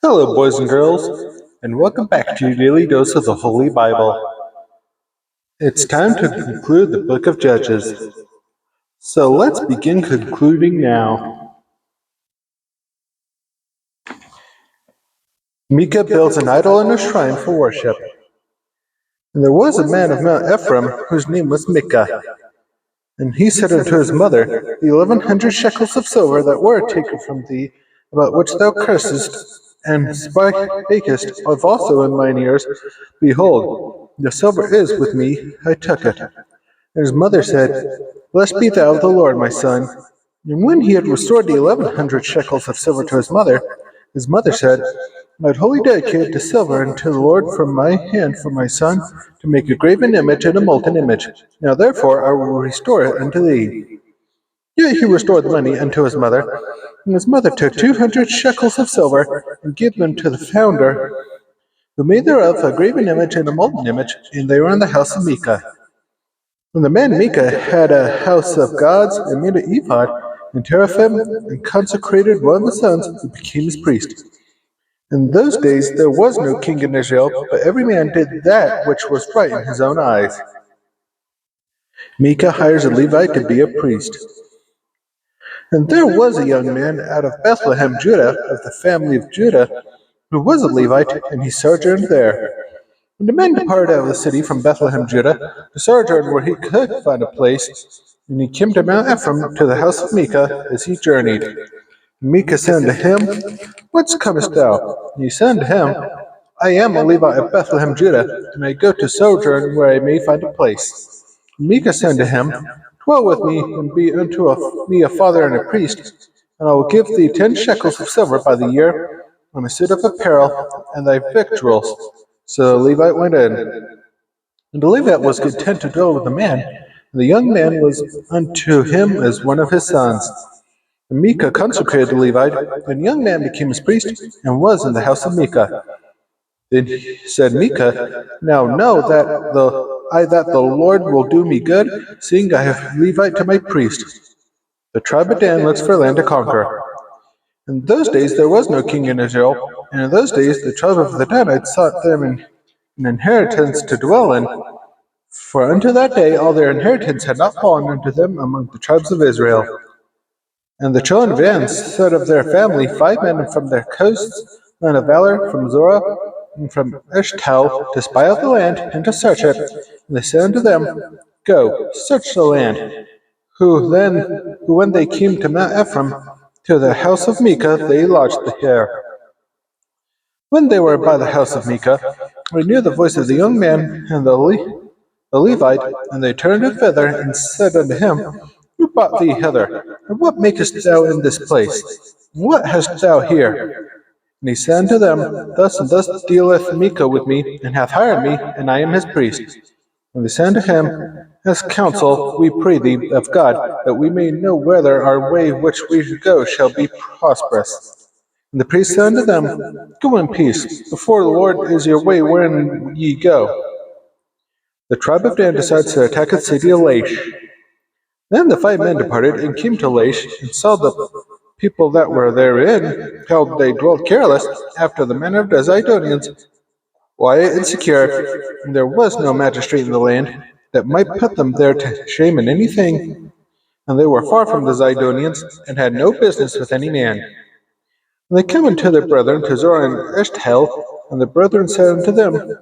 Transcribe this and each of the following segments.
Hello, boys and girls, and welcome back to your daily dose of the Holy Bible. It's time to conclude the book of Judges. So let's begin concluding now. Micah builds an idol and a shrine for worship. And there was a man of Mount Ephraim whose name was Micah. And he said unto his mother, The 1100 shekels of silver that were taken from thee, about which thou cursest, and spakest of also in mine ears, behold, the silver is with me, I took it. And his mother said, Blessed be thou of the Lord, my son. And when he had restored the 1100 shekels of silver to his mother said, I had wholly dedicated the silver unto the Lord from my hand for my son, to make a graven image and a molten image. Now therefore I will restore it unto thee. Yet he restored the money unto his mother, and his mother took 200 shekels of silver, and gave them to the founder, who made thereof a graven image and a molten image, and they were in the house of Micah. And the man Micah had a house of gods, and made an ephod, and teraphim, and consecrated one of his sons, who became his priest. In those days there was no king in Israel, but every man did that which was right in his own eyes. Micah hires a Levite to be a priest. And there was a young man out of Bethlehem, Judah, of the family of Judah, who was a Levite, and he sojourned there. And the man departed out of the city from Bethlehem, Judah, to sojourn where he could find a place. And he came to Mount Ephraim, to the house of Micah, as he journeyed. And Micah said unto him, Whence comest thou? And he said unto him, I am a Levite of Bethlehem, Judah, and I go to sojourn where I may find a place. And Micah said unto him, Dwell with me, and be unto me a father and a priest, and I will give thee 10 shekels of silver by the year, and a suit of apparel, and thy victuals. So the Levite went in. And the Levite was content to dwell with the man, and the young man was unto him as one of his sons. And Micah consecrated the Levite, and the young man became his priest, and was in the house of Micah. Then said Micah, Now know that the Lord will do me good, seeing I have Levite to my priest. The tribe of Dan looks for land to conquer. In those days there was no king in Israel, and in those days the tribe of the Danites sought them an inheritance to dwell in, for unto that day all their inheritance had not fallen unto them among the tribes of Israel. And the children of Dan set of their family 5 men from their coasts, men of valor from Zorah, and from Eshtal, to spy out the land, and to search it. And they said unto them, Go, search the land. Who when they came to Mount Ephraim, to the house of Micah, they lodged there. When they were by the house of Micah, they knew the voice of the young man and the Levite, and they turned thither, and said unto him, Who brought thee hither? And what makest thou in this place? And what hast thou here? And he said unto them, Thus and thus dealeth Micah with me, and hath hired me, and I am his priest. And they said unto him, Ask counsel, we pray thee, of God, that we may know whether our way which we go shall be prosperous. And the priest said unto them, Go in peace, before the Lord is your way wherein ye go. The tribe of Dan decides to attack the city of Laish. Then the 5 men departed, and came to Laish, and saw the people that were therein, how they dwelt careless, after the manner of the Zidonians, quiet and secure, and there was no magistrate in the land that might put them there to shame in anything, and they were far from the Zidonians, and had no business with any man. And they came unto their brethren to Zorah and Eshtaol, and the brethren said unto them,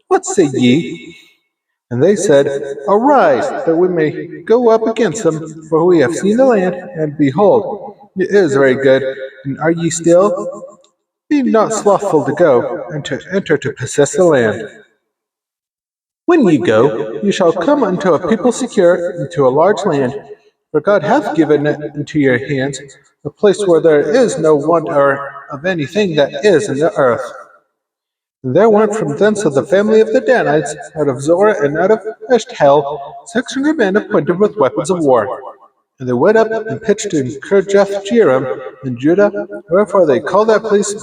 What say ye? And they said, Arise, that we may go up against them, for we have seen the land, and behold, it is very good. And are ye still? Be not slothful to go, and to enter to possess the land. When ye go, ye shall come unto a people secure, and to a large land, for God hath given it into your hands, a place where there is no want of anything that is in the earth. And there went from thence of the family of the Danites, out of Zorah and out of Eshtaol, 600 men appointed with weapons of war. And they went up and pitched in Kirjath Jearim in Judah, wherefore they call that place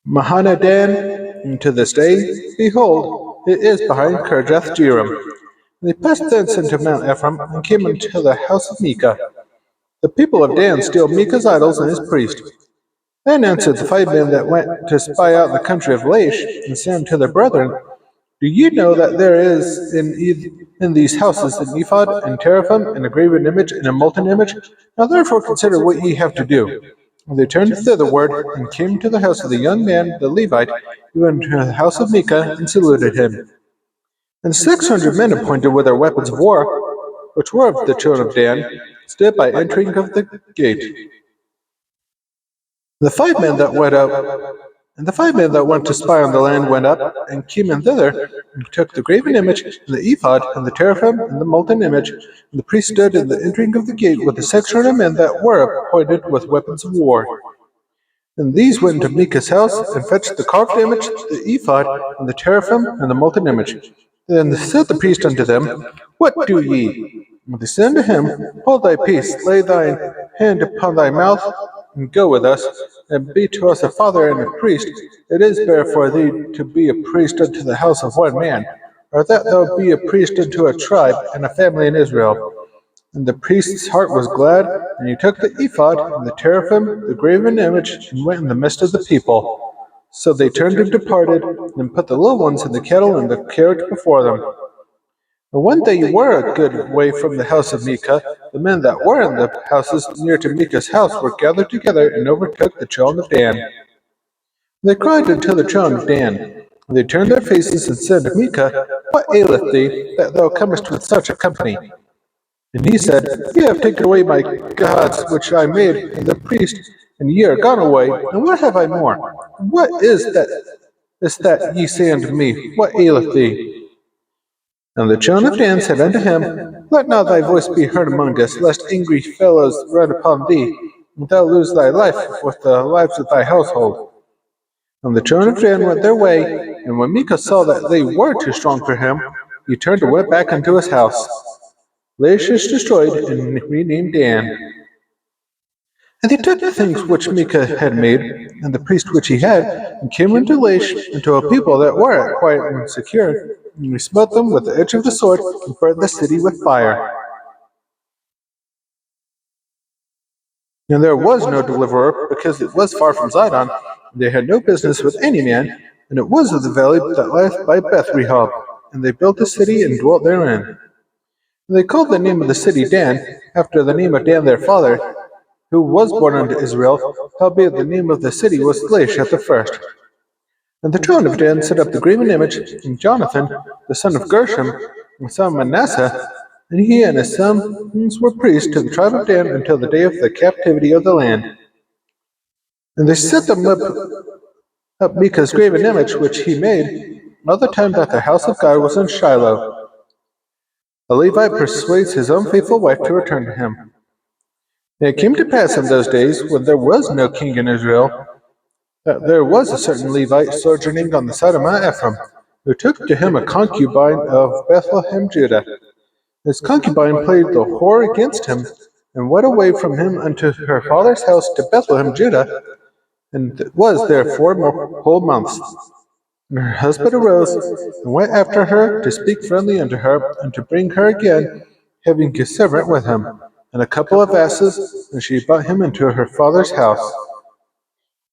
Mahanadan, and to this day, behold, it is behind Kirjath Jearim. And they passed thence into Mount Ephraim, and came unto the house of Micah. The people of Dan steal Micah's idols and his priest. Then answered the 5 men that went to spy out the country of Laish, and said unto their brethren, Do ye know that there is in these houses an ephod, and teraphim, and a graven image, and a molten image? Now therefore consider what ye have to do. And they turned thitherward, and came to the house of the young man, the Levite, who went to the house of Micah, and saluted him. And 600 men appointed with their weapons of war, which were of the children of Dan, stood by entering of the gate. The 5 men that went out, and the 5 men that went to spy on the land went up, and came in thither, and took the graven image, and the ephod, and the teraphim, and the molten image. And the priest stood in the entering of the gate with the 600 men that were appointed with weapons of war. And these went into Micah's house, and fetched the carved image, the ephod, and the teraphim, and the molten image. Then said the priest unto them, What do ye? And they said unto him, Hold thy peace, lay thine hand upon thy mouth, and go with us, and be to us a father and a priest. It is better for thee to be a priest unto the house of one man, or that thou be a priest unto a tribe and a family in Israel. And the priest's heart was glad, and he took the ephod, and the teraphim, the graven image, and went in the midst of the people. So they turned and departed, and put the little ones in the kettle and the carriage before them. And when they were a good way from the house of Micah, the men that were in the houses near to Micah's house were gathered together, and overtook the children of Dan. They cried unto the children of Dan. And they turned their faces, and said to Micah, What aileth thee, that thou comest with such a company? And he said, Ye have taken away my gods which I made, and the priest, and ye are gone away, and what have I more? What is that ye say unto me? What aileth thee? And the children of Dan said unto him, Let not thy voice be heard among us, lest angry fellows run upon thee, and thou lose thy life with the lives of thy household. And the children of Dan went their way, and when Micah saw that they were too strong for him, he turned and went back unto his house. Laish is destroyed, and renamed Dan. And he took the things which Micah had made, and the priest which he had, and came into Laish, into a people that were quiet and secure, and he smote them with the edge of the sword, and burnt the city with fire. And there was no deliverer, because it was far from Zidon, and they had no business with any man, and it was of the valley that lieth by Beth Rehob. And they built a city, and dwelt therein. And they called the name of the city Dan, after the name of Dan their father, who was born unto Israel, howbeit the name of the city was Laish at the first. And the children of Dan set up the graven image, and Jonathan, the son of Gershom, the son of Manasseh, and he and his sons were priests to the tribe of Dan until the day of the captivity of the land. And they set them up Micah's graven image which he made, all the time that the house of God was in Shiloh. A Levite persuades his own faithful wife to return to him. And it came to pass in those days, when there was no king in Israel, that there was a certain Levite sojourning on the side of Mount Ephraim, who took to him a concubine of Bethlehem, Judah. His concubine played the whore against him, and went away from him unto her father's house to Bethlehem, Judah, and was there 4 whole months. And her husband arose, and went after her to speak friendly unto her, and to bring her again, having a servant with him, and a couple of asses, and she brought him into her father's house.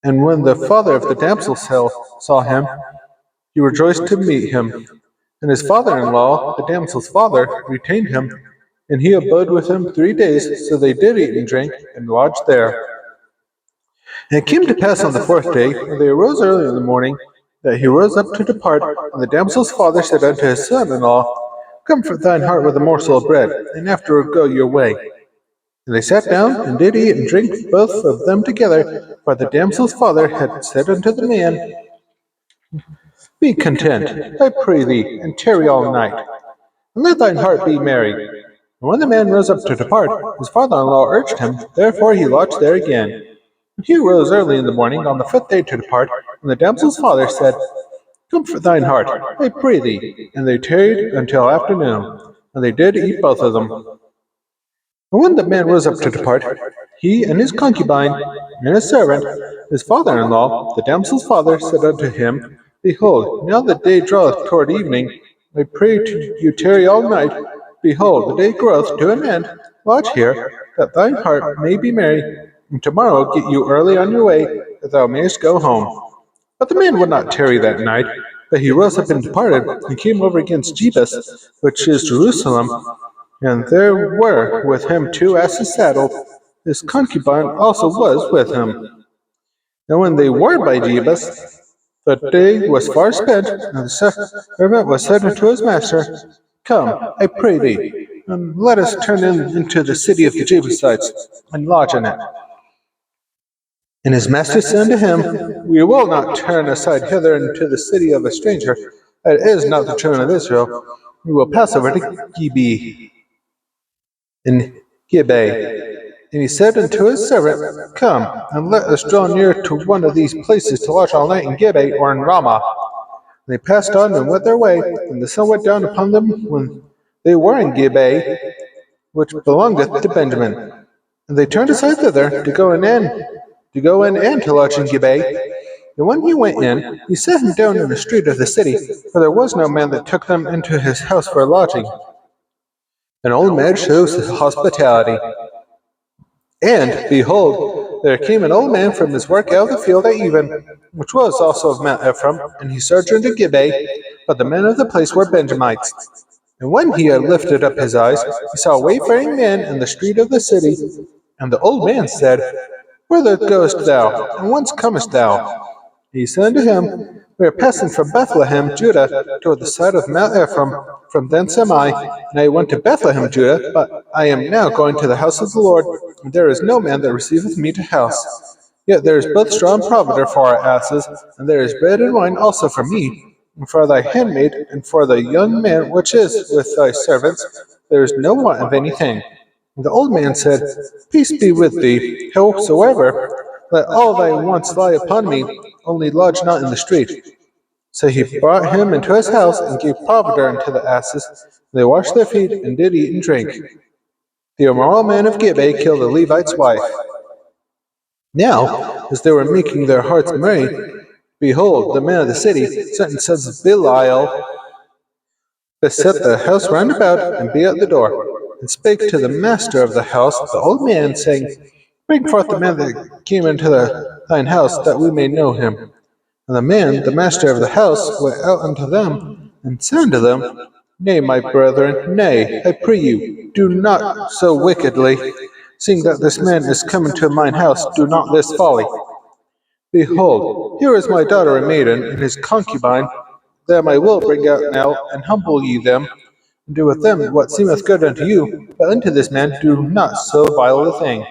And when the father of the damsel saw him, he rejoiced to meet him. And his father-in-law, the damsel's father, retained him, and he abode with him 3 days, so they did eat and drink, and lodged there. And it came to pass on the 4th day, when they arose early in the morning, that he rose up to depart, and the damsel's father said unto his son-in-law, Comfort thine heart with a morsel of bread, and afterward go your way. And they sat down, and did eat and drink both of them together, for the damsel's father had said unto the man, Be content, I pray thee, and tarry all night, and let thine heart be merry. And when the man rose up to depart, his father-in-law urged him, therefore he lodged there again. And he arose early in the morning on the 5th day to depart, and the damsel's father said, Comfort thine heart, I pray thee. And they tarried until afternoon, and they did eat both of them. And when the man rose up to depart, he and his concubine and his servant, his father-in-law, the damsel's father, said unto him, Behold, now the day draweth toward evening. I pray you tarry all night. Behold, the day groweth to an end. Lodge here, that thine heart may be merry, and tomorrow get you early on your way, that thou mayest go home. But the man would not tarry that night, but he rose up and departed, and came over against Jebus, which is Jerusalem, and there were with him 2 asses saddled. His concubine also was with him. And when they were by Jebus, the day was far spent, and the servant was said unto his master, Come, I pray thee, and let us turn into the city of the Jebusites, and lodge in it. And his master said unto him, We will not turn aside hither into the city of a stranger. It is not the children of Israel. We will pass over to Gibeah in Gibeah. And he said unto his servant, Come, and let us draw near to one of these places to lodge all night in Gibeah or in Ramah. And they passed on and went their way, and the sun went down upon them when they were in Gibeah, which belongeth to Benjamin. And they turned aside thither to go in and to lodge in Gibeah. And when he went in, he set him down in the street of the city, for there was no man that took them into his house for lodging. An old man shows hospitality. And, behold, there came an old man from his work out of the field at even, which was also of Mount Ephraim, and he sojourned in Gibeah, but the men of the place were Benjamites. And when he had lifted up his eyes, he saw a wayfaring man in the street of the city. And the old man said, Whither goest thou, and whence comest thou? He said unto him, We are passing from Bethlehem, Judah, toward the side of Mount Ephraim. From thence am I, and I went to Bethlehem, Judah, but I am now going to the house of the Lord, and there is no man that receiveth me to house. Yet there is both straw and provender for our asses, and there is bread and wine also for me, and for thy handmaid, and for the young man which is with thy servants, there is no want of anything. And the old man said, Peace be with thee, howsoever, let all thy wants lie upon me, only lodge not in the street. So he brought him into his house, and gave provender unto the asses. And they washed their feet, and did eat and drink. The immoral man of Gibeah killed a Levite's wife. Now, as they were making their hearts merry, behold, the men of the city, certain sons of Belial, beset the house round about, and beat at the door, and spake to the master of the house, the old man, saying, Bring forth the man that came into thine house, that we may know him. And the man, the master of the house, went out unto them, and said unto them, Nay, my brethren, nay, I pray you, do not so wickedly. Seeing that this man is come into mine house, do not this folly. Behold, here is my daughter a maiden, and his concubine. Them I will bring out now, and humble ye them, and do with them what seemeth good unto you, but unto this man do not so vile a thing.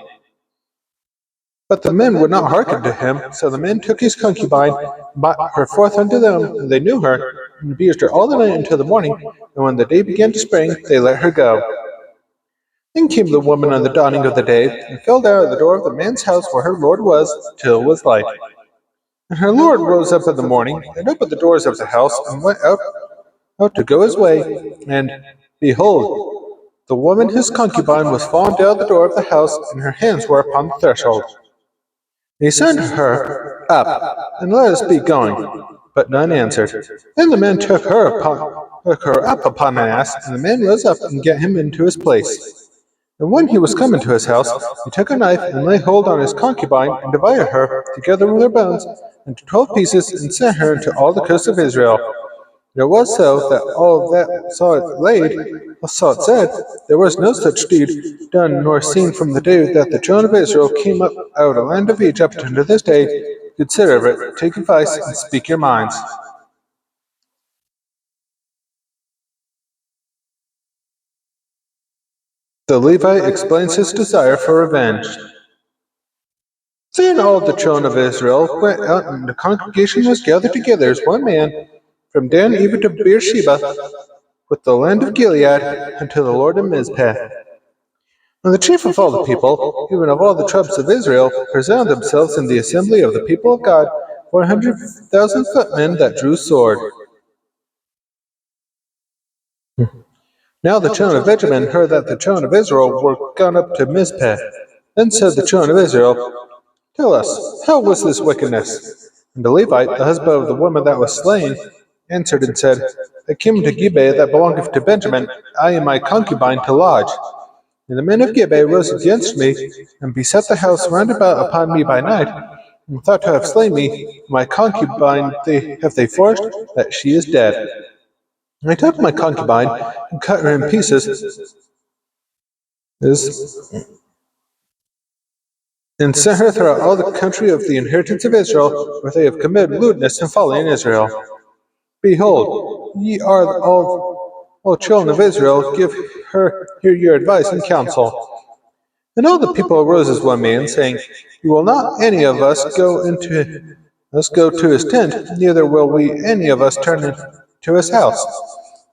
But the men would not hearken to him, so the men took his concubine, and brought her forth unto them, and they knew her, and abused her all the night until the morning, and when the day began to spring, they let her go. Then came the woman on the dawning of the day, and fell down at the door of the man's house where her lord was, till it was light. And her lord rose up in the morning, and opened the doors of the house, and went out to go his way, and, behold, the woman his concubine was fallen down at the door of the house, and her hands were upon the threshold. And he said to her, Up, and let us be going. But none answered. Then the man took her up upon an ass, and the man rose up and gat him into his place. And when he was come into his house, he took a knife, and laid hold on his concubine, and divided her, together with her bones, into 12 pieces, and sent her into all the coast of Israel. And it was so that all that saw it said, there was no such deed done nor seen from the day that the children of Israel came up out of the land of Egypt unto this day. Consider it, take advice, and speak your minds. The Levite explains his desire for revenge. Then all the children of Israel went out, and the congregation was gathered together as one man, from Dan even to Beersheba, with the land of Gilead, unto the Lord in Mizpeh. And the chief of all the people, even of all the tribes of Israel, presented themselves in the assembly of the people of God, 100,000 footmen that drew sword. Now the children of Benjamin heard that the children of Israel were gone up to Mizpeh. Then said the children of Israel, Tell us, how was this wickedness? And the Levite, the husband of the woman that was slain, answered and said, I came to Gibeah that belongeth to Benjamin, I and my concubine to lodge. And the men of Gibeah rose against me, and beset the house round about upon me by night. and thought to have slain me. My concubine have they forced, that she is dead. And I took my concubine and cut her in pieces, and sent her throughout all the country of the inheritance of Israel, where they have committed lewdness and folly in Israel. Behold, ye are all children of Israel, give her hear your advice and counsel. And all the people arose as one man, saying, we will not any of us go to his tent, neither will we any of us turn into his house.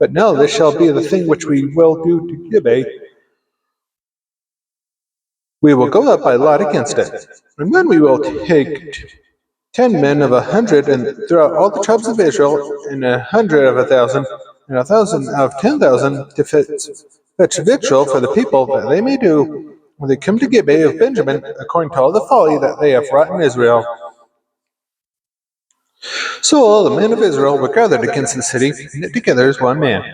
But now this shall be the thing which we will do to Gibeah. We will go up by lot against it. And when we will take 10 men of 100, and throughout all the tribes of Israel, and 100 of 1,000, and 1,000 of 10,000, to fetch victual for the people, that they may do when they come to Gibeah of Benjamin, according to all the folly that they have wrought in Israel. So all the men of Israel were gathered against the city, knit together as one man.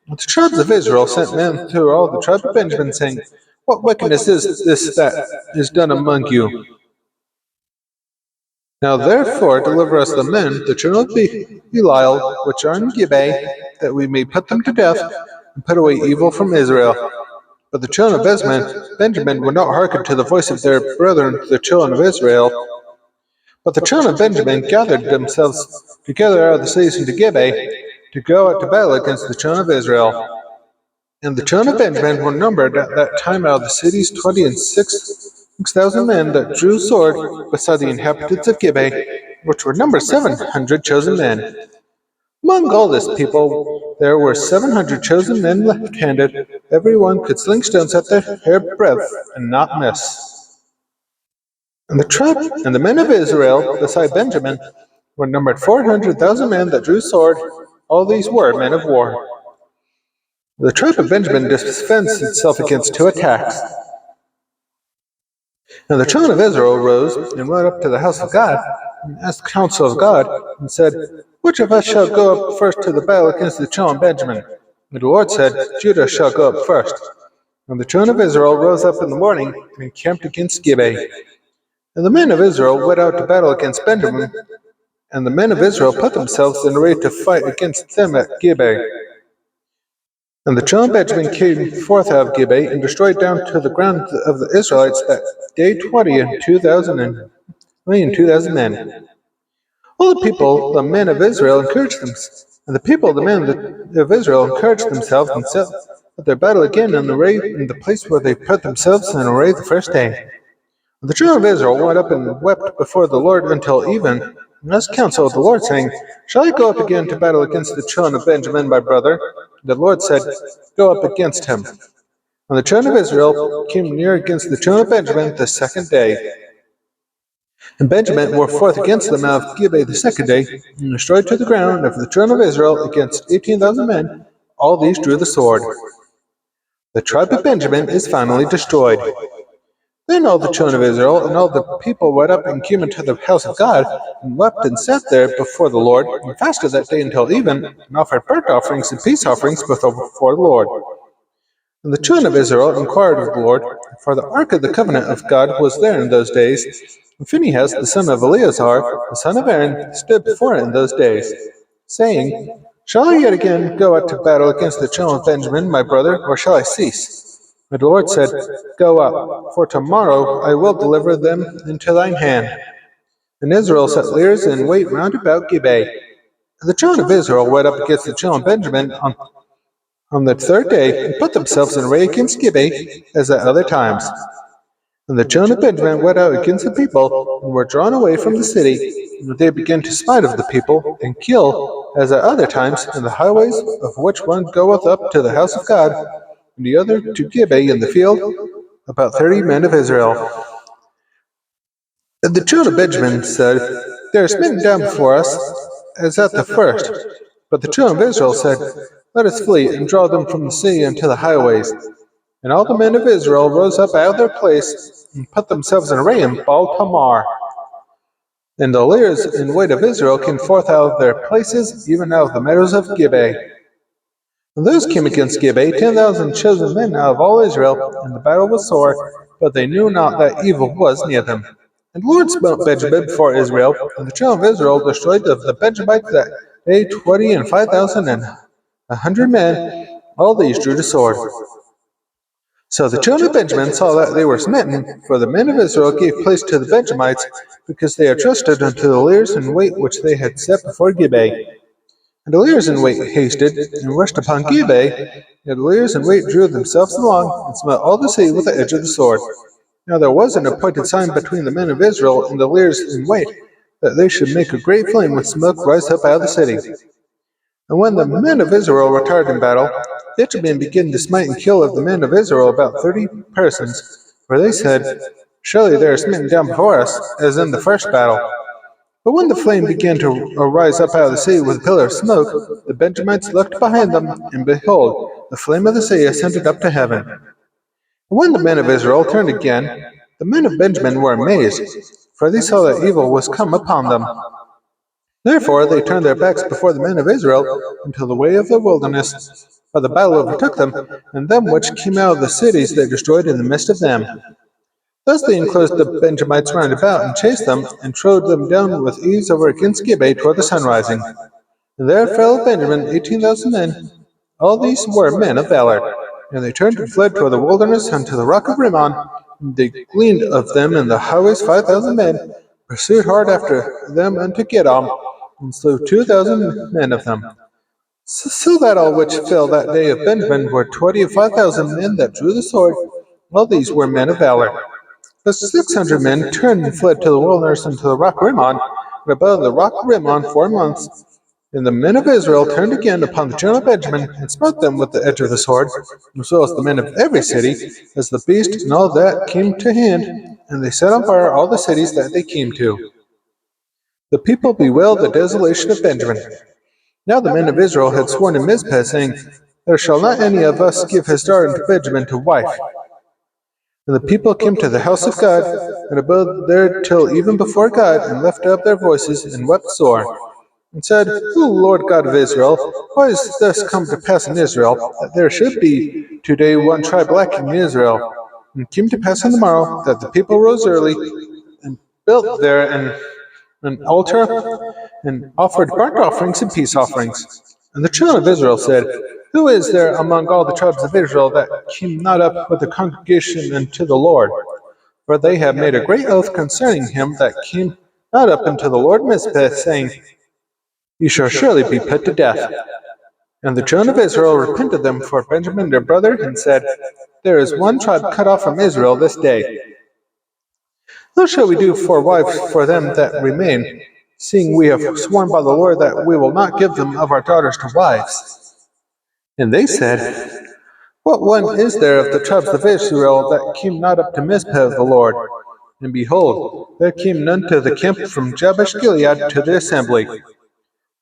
The tribes of Israel sent men to all the tribe of Benjamin, saying, what wickedness is this that is done among you? Now therefore deliver us the men, the children of Belial, which are in Gibeah, that we may put them to death, and put away evil from Israel. But the children of Benjamin would not hearken to the voice of their brethren, the children of Israel. But the children of Benjamin gathered themselves together out of the cities into Gibeah, to go out to battle against the children of Israel. And the children of Benjamin were numbered at that time out of the cities 26,000 men that drew sword, beside the inhabitants of Gibeah, which were numbered 700 chosen men. Among all this people there were 700 chosen men left-handed. Every one could sling stones at their hairbreadth and not miss. And the men of Israel, beside Benjamin, were numbered 400,000 men that drew sword. All these were men of war. The tribe of Benjamin defends itself against two attacks. And the children of Israel rose and went up to the house of God, and asked counsel of God, and said, which of us shall go up first to the battle against the children of Benjamin? And the Lord said, Judah shall go up first. And the children of Israel rose up in the morning and encamped against Gibeah. And the men of Israel went out to battle against Benjamin, and the men of Israel put themselves in array to fight against them at Gibeah. And the children of Benjamin came forth out of Gibeah, and destroyed down to the ground of the Israelites that day 20,000 men. All the people, the men of Israel, encouraged them, and the people, the men of Israel, encouraged themselves and set their battle again in array in the place where they put themselves in array the first day. The children of Israel went up and wept before the Lord until even, and asked counsel of the Lord, saying, shall I go up again to battle against the children of Benjamin, my brother? The Lord said, go up against him. And the children of Israel came near against the children of Benjamin the second day. And Benjamin went forth against them out of Gibeah the second day, and destroyed to the ground of the children of Israel against 18,000 men. All these drew the sword. The tribe of Benjamin is finally destroyed. Then all the children of Israel and all the people went up and came into the house of God, and wept and sat there before the Lord, and fasted that day until even, and offered burnt offerings and peace offerings before the Lord. And the children of Israel inquired of the Lord, for the ark of the covenant of God was there in those days. And Phinehas, the son of Eleazar, the son of Aaron, stood before it in those days, saying, shall I yet again go out to battle against the children of Benjamin, my brother, or shall I cease? And the Lord said, go up, for tomorrow I will deliver them into thine hand. And Israel set liers in wait round about Gibeah. And the children of Israel went up against the children of Benjamin on the third day, and put themselves in array against Gibeah, as at other times. And the children of Benjamin went out against the people, and were drawn away from the city, and they began to smite of the people, and kill, as at other times, in the highways, of which one goeth up to the house of God, and the other to Gibeah in the field, about 30 men of Israel. And the children of Benjamin said, they are smitten down before us, as at the first. But the children of Israel said, let us flee, and draw them from the city unto the highways. And all the men of Israel rose up out of their place, and put themselves in array in Baal Tamar. And the leaders in wait of Israel came forth out of their places, even out of the meadows of Gibeah. And those came against Gibeah 10,000 chosen men out of all Israel, and the battle was sore, but they knew not that evil was near them. And the Lord smote Benjamin before Israel, and the children of Israel destroyed of the Benjamites that day 20 and 5,000 and 100 men. All these drew the sword. So the children of Benjamin saw that they were smitten, for the men of Israel gave place to the Benjamites, because they had trusted unto the leaders in wait which they had set before Gibeah. And the leaders in wait hasted, and rushed upon Gibeah, and the leaders in wait drew themselves along, and smote all the city with the edge of the sword. Now there was an appointed sign between the men of Israel and the leaders in wait, that they should make a great flame with smoke rise up out of the city. And when the men of Israel retired in battle, Benjamin began to smite and kill of the men of Israel about 30 persons, for they said, surely they are smitten down before us, as in the first battle. But when the flame began to arise up out of the sea with a pillar of smoke, the Benjamites looked behind them, and behold, the flame of the sea ascended up to heaven. And when the men of Israel turned again, the men of Benjamin were amazed, for they saw that evil was come upon them. Therefore they turned their backs before the men of Israel until the way of the wilderness, for the battle overtook them, and them which came out of the cities they destroyed in the midst of them. Thus they enclosed the Benjamites round about, and chased them, and trode them down with ease over against Gibeah toward the sunrising. And there fell of Benjamin 18,000 men. All these were men of valor. And they turned and fled toward the wilderness unto the rock of Rimmon. And they gleaned of them in the highways 5,000 men, pursued hard after them unto Gidom, and slew 2,000 men of them. So that all which fell that day of Benjamin were 25,000 men that drew the sword. All these were men of valor. But 600 men turned and fled to the wilderness and to the rock Rimmon, and abode the rock Rimmon 4 months. And the men of Israel turned again upon the children of Benjamin, and smote them with the edge of the sword, as well as the men of every city, as the beast and all that came to hand, and they set on fire all the cities that they came to. The people bewailed the desolation of Benjamin. Now the men of Israel had sworn in Mizpeh, saying, there shall not any of us give his daughter to Benjamin to wife. And the people came to the house of God, and abode there till even before God, and lifted up their voices, and wept sore, and said, O Lord God of Israel, why is this come to pass in Israel, that there should be today one tribe lacking in Israel? And it came to pass on the morrow, that the people rose early, and built there an altar, and offered burnt offerings and peace offerings. And the children of Israel said, who is there among all the tribes of Israel that came not up with the congregation unto the Lord? For they have made a great oath concerning him that came not up unto the Lord Mizpeh, saying, you shall surely be put to death. And the children of Israel repented them for Benjamin their brother, and said, there is one tribe cut off from Israel this day. What shall we do for wives for them that remain, seeing we have sworn by the Lord that we will not give them of our daughters to wives? And they said, what one is there of the tribes of Israel that came not up to Mizpeh of the Lord? And behold, there came none to the camp from Jabesh Gilead to the assembly.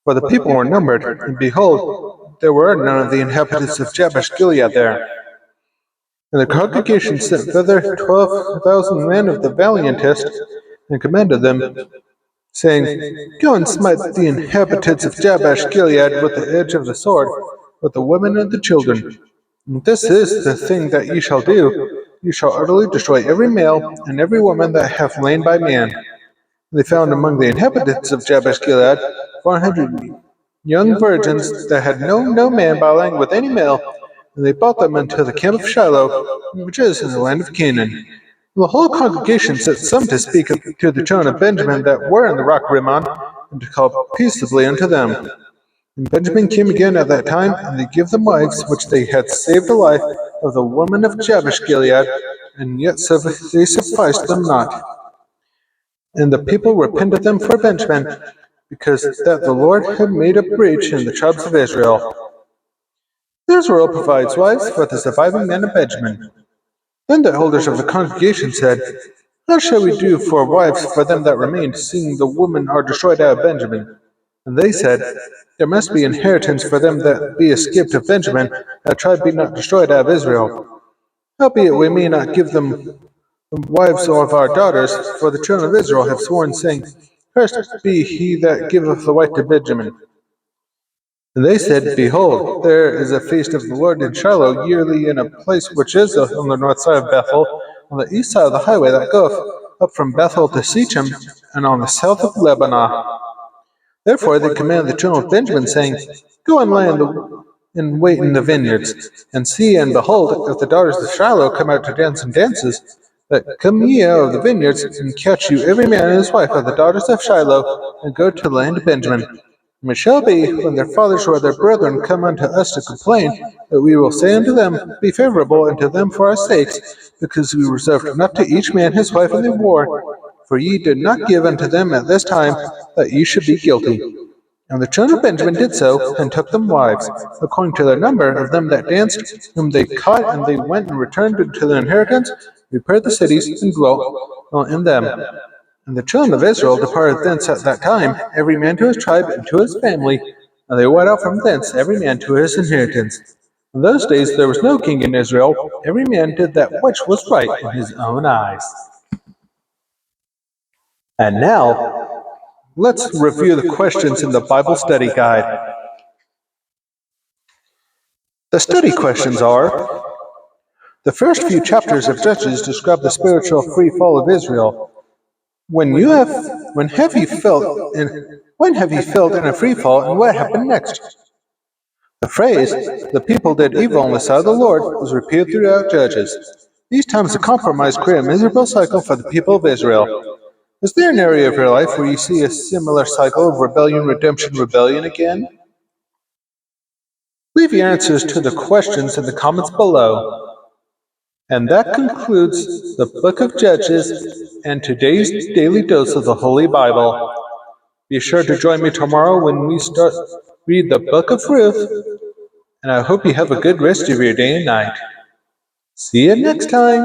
For the people were numbered, and behold, there were none of the inhabitants of Jabesh Gilead there. And the congregation sent thither 12,000 men of the valiantest, and commanded them, saying, go and smite the inhabitants of Jabesh Gilead with the edge of the sword, with the women and the children. And this is the thing that ye shall do. You shall utterly destroy every male and every woman that hath lain by man. And they found among the inhabitants of Jabesh Gilead 400 young virgins that had known no man by lying with any male, and they brought them into the camp of Shiloh, which is in the land of Canaan. And the whole congregation sent some to speak to the children of Benjamin that were in the rock Rimmon, and to call peaceably unto them. And Benjamin came again at that time, and they gave them wives, which they had saved the life of the woman of Jabesh Gilead, and yet they sufficed them not. And the people repented them for Benjamin, because that the Lord had made a breach in the tribes of Israel. Israel provides wives for the surviving men of Benjamin. Then the elders of the congregation said, how shall we do for wives for them that remained, seeing the women are destroyed out of Benjamin? And they said, there must be inheritance for them that be escaped of Benjamin, that tribe be not destroyed out of Israel. Howbeit we may not give them wives of our daughters, for the children of Israel have sworn, saying, cursed be he that giveth the wife to Benjamin. And they said, behold, there is a feast of the Lord in Shiloh yearly in a place which is on the north side of Bethel, on the east side of the highway that goeth up from Bethel to Shechem, and on the south of Lebanon. Therefore they commanded the children of Benjamin, saying, Go and lie in and wait in the vineyards, and see and behold, if the daughters of Shiloh come out to dance in dances, that come ye out of the vineyards, and catch you every man and his wife of the daughters of Shiloh, and go to the land of Benjamin. And it shall be, when their fathers or their brethren come unto us to complain, that we will say unto them, Be favorable unto them for our sakes, because we reserved not to each man his wife in the war. For ye did not give unto them at this time, that ye should be guilty. And the children of Benjamin did so, and took them wives, according to their number of them that danced, whom they caught, and they went and returned to their inheritance, repaired the cities, and dwelt in them. And the children of Israel departed thence at that time, every man to his tribe and to his family, and they went out from thence, every man to his inheritance. In those days there was no king in Israel, every man did that which was right in his own eyes. And now, let's review the questions in the Bible Study Guide. The study questions are: the first few chapters of Judges describe the spiritual free fall of Israel. When have you felt in a free fall, and what happened next? The phrase, the people did evil on the side of the Lord, was repeated throughout Judges. These times the compromise created a miserable cycle for the people of Israel. Is there an area of your life where you see a similar cycle of rebellion, redemption, rebellion again? Leave your answers to the questions in the comments below. And that concludes the book of Judges and today's daily dose of the Holy Bible. Be sure to join me tomorrow when we read the book of Ruth, and I hope you have a good rest of your day and night. See you next time.